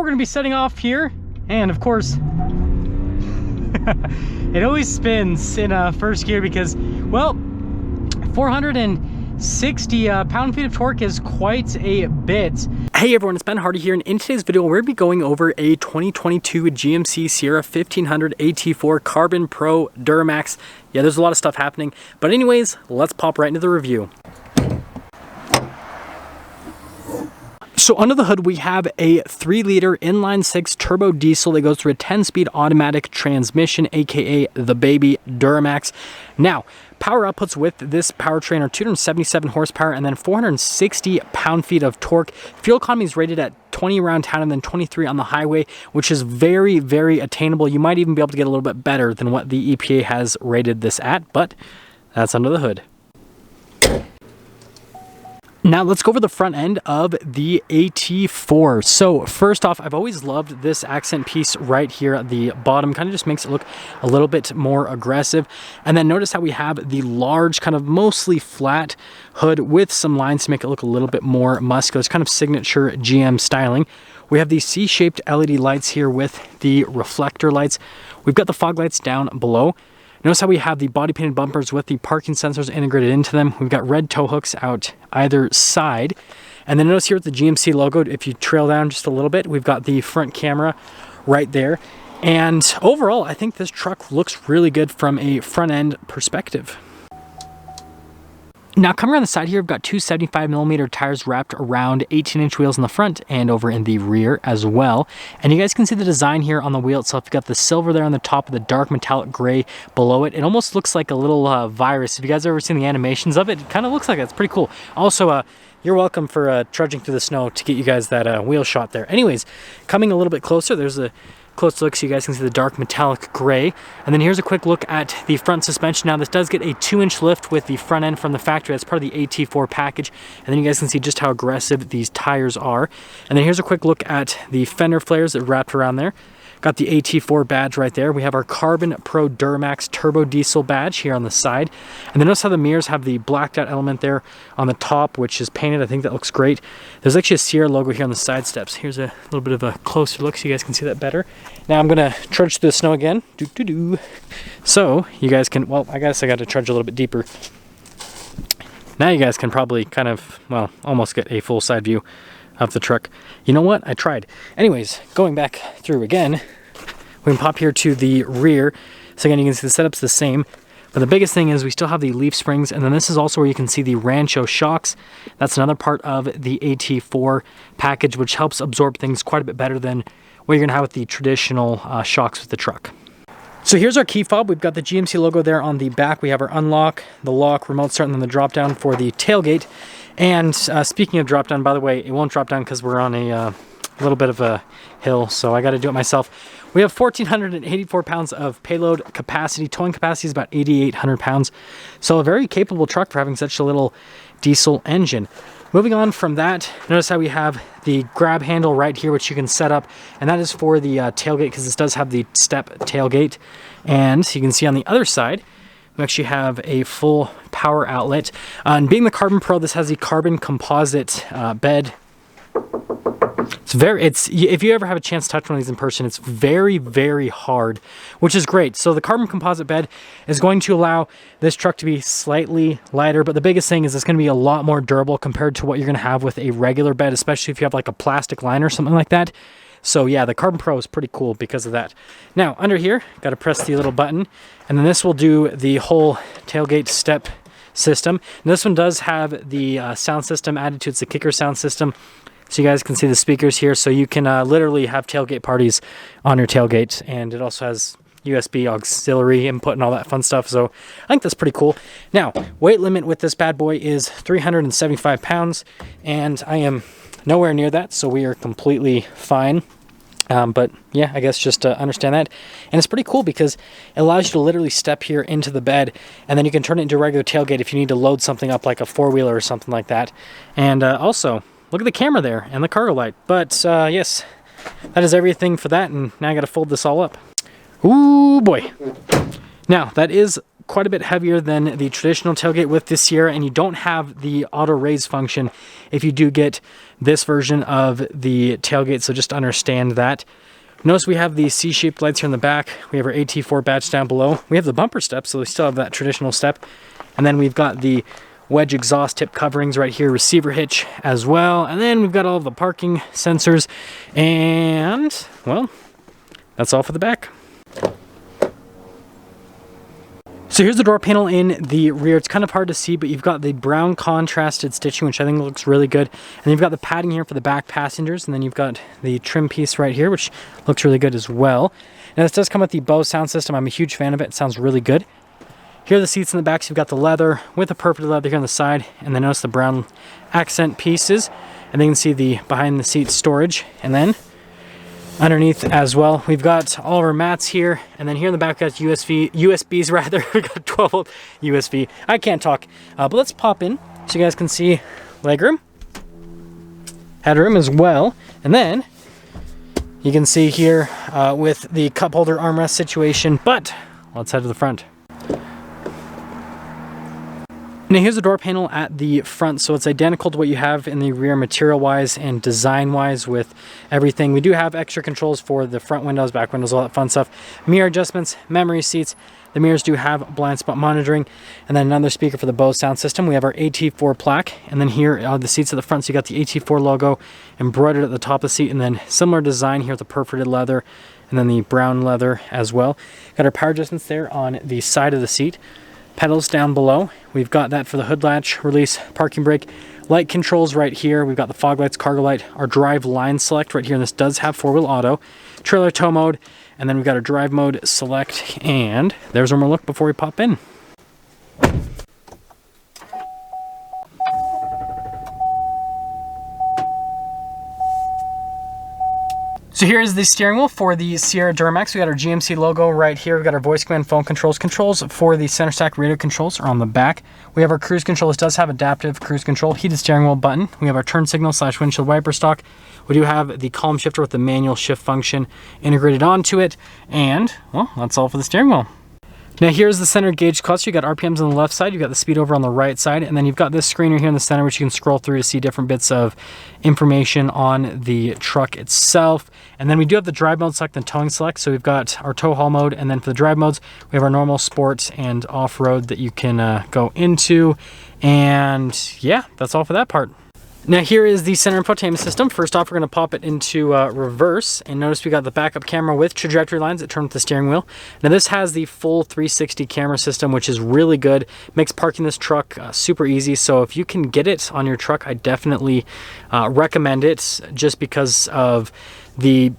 we're gonna be setting off here, and of course, it always spins in first gear because, well, 460 pound-feet of torque is quite a bit. Hey everyone, it's Ben Hardy here, and in today's video we're going to be going over a 2022 GMC Sierra 1500 AT4 Carbon Pro Duramax. Yeah, there's a lot of stuff happening, but anyways, let's pop right into the review. So under the hood we have a 3-liter inline-6 turbo diesel that goes through a 10-speed automatic transmission, aka the baby Duramax. Now, power outputs with this powertrain are 277 horsepower and then 460 pound-feet of torque. Fuel economy is rated at 20 around town and then 23 on the highway, which is very, very attainable. You might even be able to get a little bit better than what the EPA has rated this at, but that's under the hood. Now let's go over the front end of the AT4. So first off, I've always loved this accent piece right here at the bottom. Kind of just makes it look a little bit more aggressive. And then notice how we have the large, kind of mostly flat hood with some lines to make it look a little bit more muscular. It's kind of signature GM styling. We have these C-shaped LED lights here with the reflector lights. We've got the fog lights down below. Notice how we have the body painted bumpers with the parking sensors integrated into them. We've got red tow hooks out either side. And then notice here with the GMC logo, if you trail down just a little bit, we've got the front camera right there. And overall, I think this truck looks really good from a front end perspective. Now coming around the side here, we've got two 75mm tires wrapped around 18-inch wheels in the front and over in the rear as well. And you guys can see the design here on the wheel itself. You've got the silver there on the top of the dark metallic gray below it. It almost looks like a little virus. If you guys have ever seen the animations of it, it kind of looks like it. It's pretty cool. Also, you're welcome for trudging through the snow to get you guys that wheel shot there. Anyways, coming a little bit closer, there's a close look so you guys can see the dark metallic gray. And then here's a quick look at the front suspension. Now this does get a 2-inch lift with the front end from the factory. That's part of the AT4 package. And then you guys can see just how aggressive these tires are. And then here's a quick look at the fender flares that are wrapped around there. Got the AT4 badge right there. We have our Carbon Pro Duramax turbo diesel badge here on the side. And then notice how the mirrors have the blacked out element there on the top, which is painted. I think that looks great. There's actually a Sierra logo here on the side steps. Here's a little bit of a closer look so you guys can see that better. Now I'm gonna trudge through the snow again. So you guys can, well, I guess I got to trudge a little bit deeper. Now you guys can probably kind of, well, almost get a full side view of the truck. You know what? I tried. Anyways, going back through again, we can pop here to the rear. So again, you can see the setup's the same. But the biggest thing is we still have the leaf springs, and then this is also where you can see the Rancho shocks. That's another part of the AT4 package, which helps absorb things quite a bit better than what you're gonna have with the traditional shocks with the truck. So here's our key fob. We've got the GMC logo there on the back. We have our unlock, the lock, remote start, and then the drop down for the tailgate. And speaking of drop down, by the way, it won't drop down because we're on a little bit of a hill, so I got to do it myself. We have 1,484 pounds of payload capacity. Towing capacity is about 8,800 pounds. So a very capable truck for having such a little diesel engine. Moving on from that, notice how we have the grab handle right here, which you can set up, and that is for the tailgate, because this does have the step tailgate. And you can see on the other side, we actually have a full power outlet. And being the Carbon Pro, this has the carbon composite bed. If you ever have a chance to touch one of these in person, it's very, very hard, which is great. So the carbon composite bed is going to allow this truck to be slightly lighter, but the biggest thing is it's going to be a lot more durable compared to what you're going to have with a regular bed, especially if you have like a plastic liner or something like that. So yeah, the Carbon Pro is pretty cool because of that. Now, under here, got to press the little button, and then this will do the whole tailgate step system. And this one does have the sound system added to it. It's a kicker sound system. So you guys can see the speakers here. So you can literally have tailgate parties on your tailgate. And it also has USB auxiliary input and all that fun stuff. So I think that's pretty cool. Now, weight limit with this bad boy is 375 pounds. And I am nowhere near that, so we are completely fine. But yeah, I guess just understand that. And it's pretty cool because it allows you to literally step here into the bed, and then you can turn it into a regular tailgate if you need to load something up like a four-wheeler or something like that. And also, look at the camera there and the cargo light. But yes, that is everything for that, and now I got to fold this all up. Ooh boy. Now, that is quite a bit heavier than the traditional tailgate with the Sierra, and you don't have the auto raise function if you do get this version of the tailgate, so just understand that. Notice we have the C-shaped lights here in the back. We have our AT4 badge down below. We have the bumper step, so we still have that traditional step. And then we've got the wedge exhaust tip coverings right here, receiver hitch as well. And then we've got all of the parking sensors. And, well, that's all for the back. So here's the door panel in the rear. It's kind of hard to see, but you've got the brown contrasted stitching, which I think looks really good. And you've got the padding here for the back passengers. And then you've got the trim piece right here, which looks really good as well. Now this does come with the Bose sound system. I'm a huge fan of it. It sounds really good. Here are the seats in the back. So you've got the leather with the purple leather here on the side. And then notice the brown accent pieces. And then you can see the behind the seat storage. And then underneath as well, we've got all of our mats here, and then here in the back we've got USBs rather. We got 12-volt USB. I can't talk, but let's pop in so you guys can see legroom, headroom as well, and then you can see here with the cup holder armrest situation. But let's head to the front. Now here's the door panel at the front, so it's identical to what you have in the rear material-wise and design-wise with everything. We do have extra controls for the front windows, back windows, all that fun stuff. Mirror adjustments, memory seats. The mirrors do have blind spot monitoring, and then another speaker for the Bose sound system. We have our AT4 plaque, and then here are the seats at the front. So you got the AT4 logo embroidered at the top of the seat, and then similar design here with the perforated leather, and then the brown leather as well. Got our power adjustments there on the side of the seat. Pedals down below. We've got that for the hood latch, release, parking brake, light controls right here. We've got the fog lights, cargo light, our drive line select right here, and this does have 4-wheel auto, trailer tow mode, and then we've got our drive mode select, and there's one more look before we pop in. So here's the steering wheel for the Sierra Duramax. We got our GMC logo right here. We've got our voice command phone controls. Controls for the center stack radio controls are on the back. We have our cruise control. This does have adaptive cruise control, heated steering wheel button. We have our turn signal / windshield wiper stock. We do have the column shifter with the manual shift function integrated onto it. And, well, that's all for the steering wheel. Now here's the center gauge cluster. You got RPMs on the left side, you got the speedometer on the right side, and then you've got this screener here in the center which you can scroll through to see different bits of information on the truck itself. And then we do have the drive mode select and towing select. So we've got our tow haul mode, and then for the drive modes, we have our normal, sport, and off-road that you can go into. And yeah, that's all for that part. Now here is the center infotainment system. First off, we're going to pop it into reverse, and notice we got the backup camera with trajectory lines that turn with the steering wheel. Now this has the full 360 camera system, which is really good. Makes parking this truck super easy. So if you can get it on your truck, I definitely recommend it, just because of the,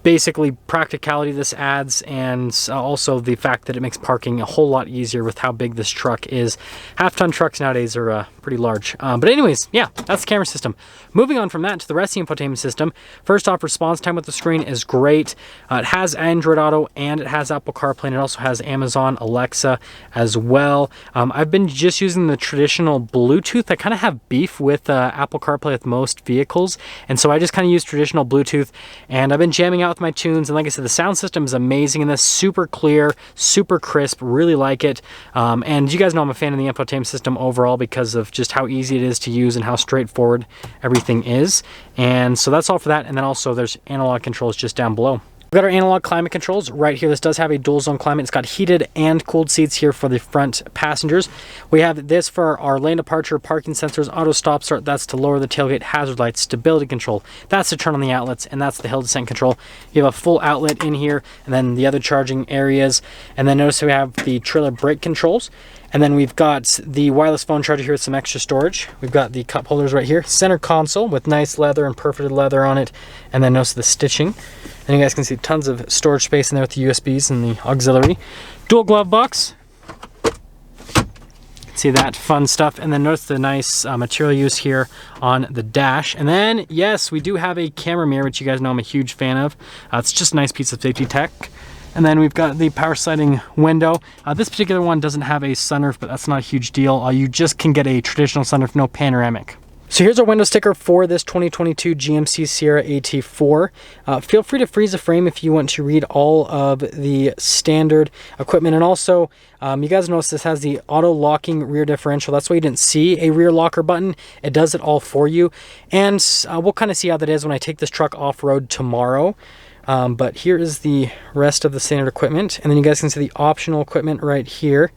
basically practicality this adds, and also the fact that it makes parking a whole lot easier with how big this truck is. Half-ton trucks nowadays are pretty large. But anyways, yeah, that's the camera system. Moving on from that to the rest of the infotainment system. First off, response time with the screen is great. It has Android Auto and it has Apple CarPlay, and it also has Amazon Alexa as well. I've been just using the traditional Bluetooth. I kind of have beef with Apple CarPlay with most vehicles, and so I just kind of use traditional Bluetooth, and I've been jamming out with my tunes. And like I said, the sound system is amazing in this. Super clear, super crisp, really like it. And you guys know I'm a fan of the infotainment system overall because of just how easy it is to use and how straightforward everything is. And so that's all for that. And then also there's analog controls just down below. We've got our analog climate controls right here. This does have a dual zone climate. It's got heated and cooled seats here for the front passengers. We have this for our lane departure, parking sensors, auto stop start. That's to lower the tailgate, hazard lights, stability control. That's to turn on the outlets, and that's the hill descent control. You have a full outlet in here, and then the other charging areas. And then notice we have the trailer brake controls. And then we've got the wireless phone charger here with some extra storage. We've got the cup holders right here. Center console with nice leather and perforated leather on it. And then notice the stitching. And you guys can see tons of storage space in there with the USBs and the auxiliary. Dual glove box. See that fun stuff. And then notice the nice material use here on the dash. And then, yes, we do have a camera mirror, which you guys know I'm a huge fan of. It's just a nice piece of safety tech. And then we've got the power sliding window. This particular one doesn't have a sunroof, but that's not a huge deal. You just can get a traditional sunroof, no panoramic. So here's our window sticker for this 2022 GMC Sierra AT4. Feel free to freeze the frame if you want to read all of the standard equipment. And also, you guys notice this has the auto locking rear differential. That's why you didn't see a rear locker button. It does it all for you. And we'll kind of see how that is when I take this truck off-road tomorrow. But here is the rest of the standard equipment. And then you guys can see the optional equipment right here.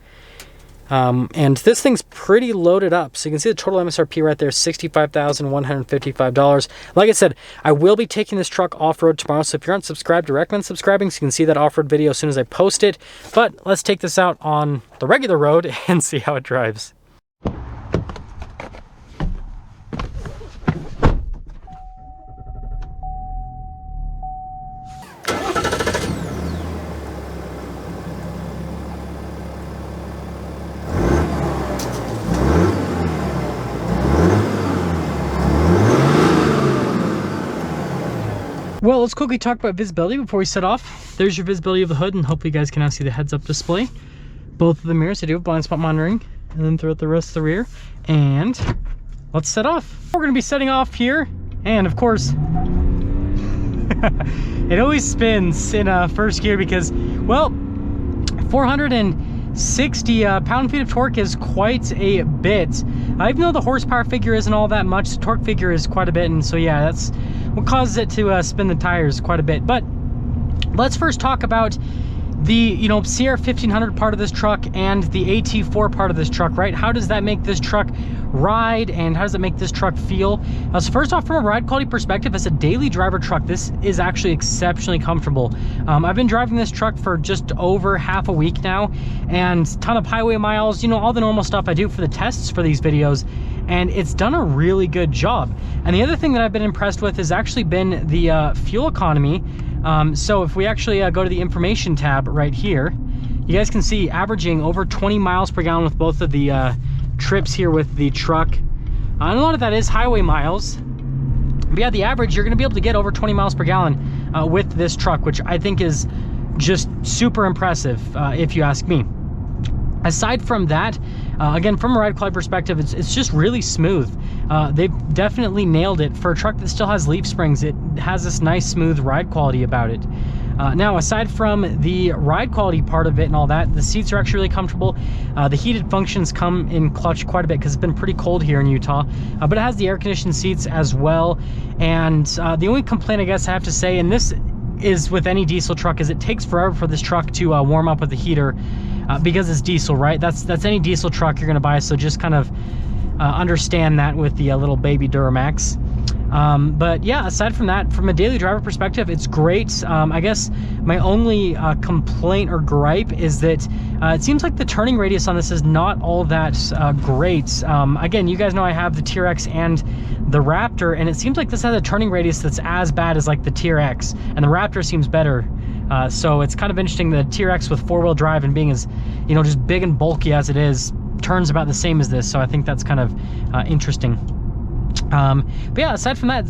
And this thing's pretty loaded up. So you can see the total MSRP right there, $65,155. Like I said, I will be taking this truck off-road tomorrow. So if you're unsubscribed, I recommend subscribing so you can see that off-road video as soon as I post it. But let's take this out on the regular road and see how it drives. Well, let's quickly talk about visibility before we set off. There's your visibility of the hood, and hopefully you guys can now see the heads-up display. Both of the mirrors, I do have blind spot monitoring, and then throughout the rest of the rear. And let's set off. We're gonna be setting off here, and of course, it always spins in first gear because, well, 460 pound-feet of torque is quite a bit. Even though the horsepower figure isn't all that much, the torque figure is quite a bit, and so yeah, that's what causes it to spin the tires quite a bit. But let's first talk about the Sierra 1500 part of this truck and the AT4 part of this truck, right? How does that make this truck ride, and how does it make this truck feel? So first off, from a ride quality perspective, as a daily driver truck, this is actually exceptionally comfortable. I've been driving this truck for just over half a week now, and ton of highway miles, all the normal stuff I do for the tests for these videos, and it's done a really good job. And the other thing that I've been impressed with has actually been the fuel economy. So if we actually go to the information tab right here, you guys can see averaging over 20 miles per gallon with both of the trips here with the truck. And a lot of that is highway miles. But yeah, the average, you're gonna be able to get over 20 miles per gallon with this truck, which I think is just super impressive, if you ask me. Aside from that, again, from a ride quality perspective, it's just really smooth. They've definitely nailed it. For a truck that still has leaf springs, it has this nice smooth ride quality about it. Now, aside from the ride quality part of it and all that, the seats are actually really comfortable. The heated functions come in clutch quite a bit because it's been pretty cold here in Utah, but it has the air conditioned seats as well. And the only complaint I guess I have to say, and this is with any diesel truck, is it takes forever for this truck to warm up with the heater because it's diesel, right? That's any diesel truck you're gonna buy, so just kind of understand that with the little baby Duramax. But yeah, aside from that, from a daily driver perspective, it's great. I guess my only complaint or gripe is that it seems like the turning radius on this is not all that great. Again, you guys know I have the TRX and the Raptor, and it seems like this has a turning radius that's as bad as like the TRX, and the Raptor seems better. So it's kind of interesting, the TRX with four-wheel drive and being as, just big and bulky as it is, turns about the same as this. So I think that's kind of interesting. But yeah, aside from that,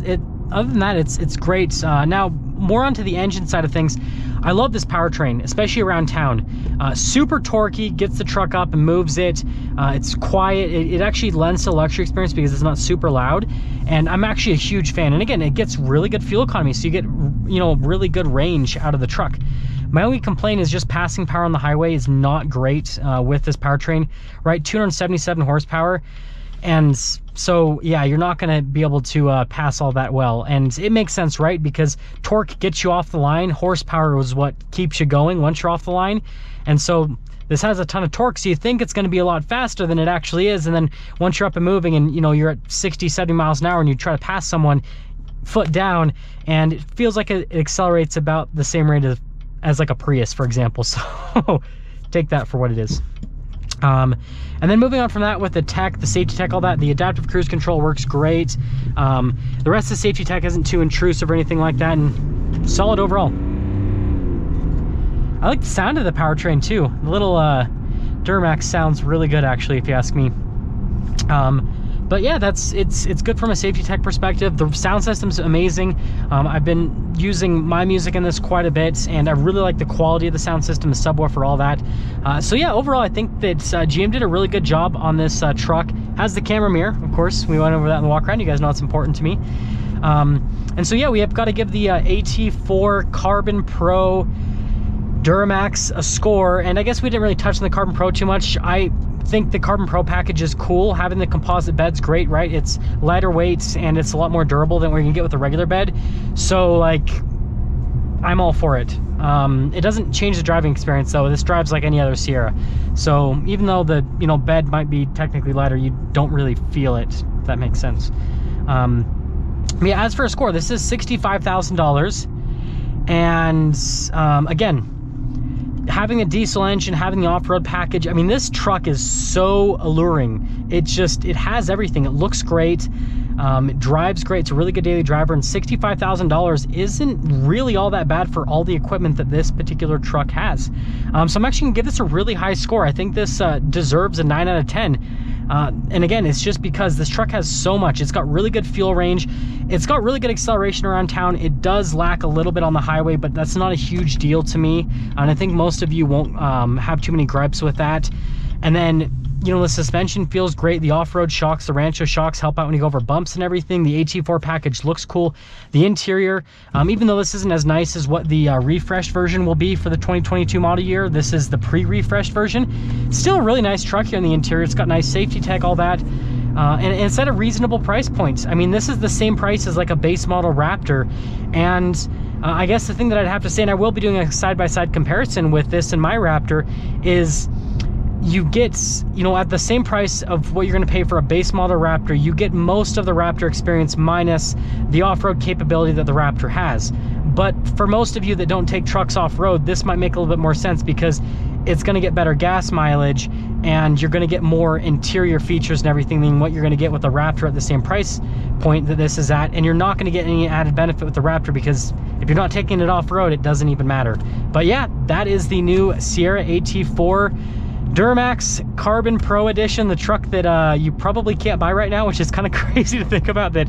other than that, it's great. Now, more onto the engine side of things. I love this powertrain, especially around town. Super torquey, gets the truck up and moves it. It's quiet. It actually lends to the luxury experience because it's not super loud. And I'm actually a huge fan. And again, it gets really good fuel economy, so you get, really good range out of the truck. My only complaint is just passing power on the highway is not great with this powertrain, right? 277 horsepower. And so, yeah, you're not going to be able to pass all that well. And it makes sense, right? Because torque gets you off the line. Horsepower is what keeps you going once you're off the line. And so this has a ton of torque, so you think it's going to be a lot faster than it actually is. And then once you're up and moving and, you're at 60, 70 miles an hour and you try to pass someone foot down, and it feels like it accelerates about the same rate as like a Prius, for example. So take that for what it is. And then moving on from that with the tech, the safety tech, all that, the adaptive cruise control works great. The rest of the safety tech isn't too intrusive or anything like that, and solid overall. I like the sound of the powertrain too. The little Duramax sounds really good, actually, if you ask me. But yeah, it's good from a safety tech perspective. The sound system's amazing. I've been using my music in this quite a bit, and I really like the quality of the sound system, the subwoofer, all that. So yeah, overall, I think that GM did a really good job on this truck. Has the camera mirror, of course. We went over that in the walk around. You guys know it's important to me. And so yeah, we have got to give the AT4 Carbon Pro Duramax a score, and I guess we didn't really touch on the Carbon Pro too much. I think the Carbon Pro package is cool. Having the composite bed's great, right? It's lighter weight and it's a lot more durable than what you can get with a regular bed. So like, I'm all for it. It doesn't change the driving experience though. This drives like any other Sierra. So even though the bed might be technically lighter, you don't really feel it, if that makes sense. Yeah, as for a score, this is $65,000. And again, having a diesel engine, having the off-road package, I mean, this truck is so alluring. It has everything. It looks great. It drives great. It's a really good daily driver, and $65,000 isn't really all that bad for all the equipment that this particular truck has. So I'm actually gonna give this a really high score. I think this deserves a 9 out of 10. And again, it's just because this truck has so much. It's got really good fuel range. It's got really good acceleration around town. It does lack a little bit on the highway, but that's not a huge deal to me. And I think most of you won't have too many gripes with that. And then, the suspension feels great. The off-road shocks, the Rancho shocks help out when you go over bumps and everything. The AT4 package looks cool. The interior, even though this isn't as nice as what the refreshed version will be for the 2022 model year, this is the pre-refreshed version. Still a really nice truck here in the interior. It's got nice safety tech, all that. And it's at a reasonable price point. I mean, this is the same price as like a base model Raptor. And I guess the thing that I'd have to say, and I will be doing a side-by-side comparison with this and my Raptor, is you get, at the same price of what you're going to pay for a base model Raptor, you get most of the Raptor experience minus the off-road capability that the Raptor has. But for most of you that don't take trucks off-road, this might make a little bit more sense because it's going to get better gas mileage and you're going to get more interior features and everything than what you're going to get with the Raptor at the same price point that this is at. And you're not going to get any added benefit with the Raptor because if you're not taking it off-road, it doesn't even matter. But yeah, that is the new Sierra AT4 Duramax Carbon Pro Edition, the truck that you probably can't buy right now, which is kind of crazy to think about, that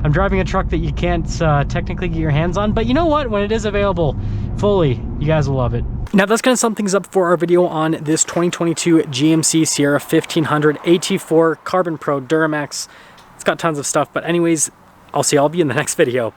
I'm driving a truck that you can't technically get your hands on. But you know what? When it is available fully, you guys will love it. Now that's going to sum things up for our video on this 2022 GMC Sierra 1500 AT4 Carbon Pro Duramax. It's got tons of stuff, but anyways, I'll see all of you in the next video.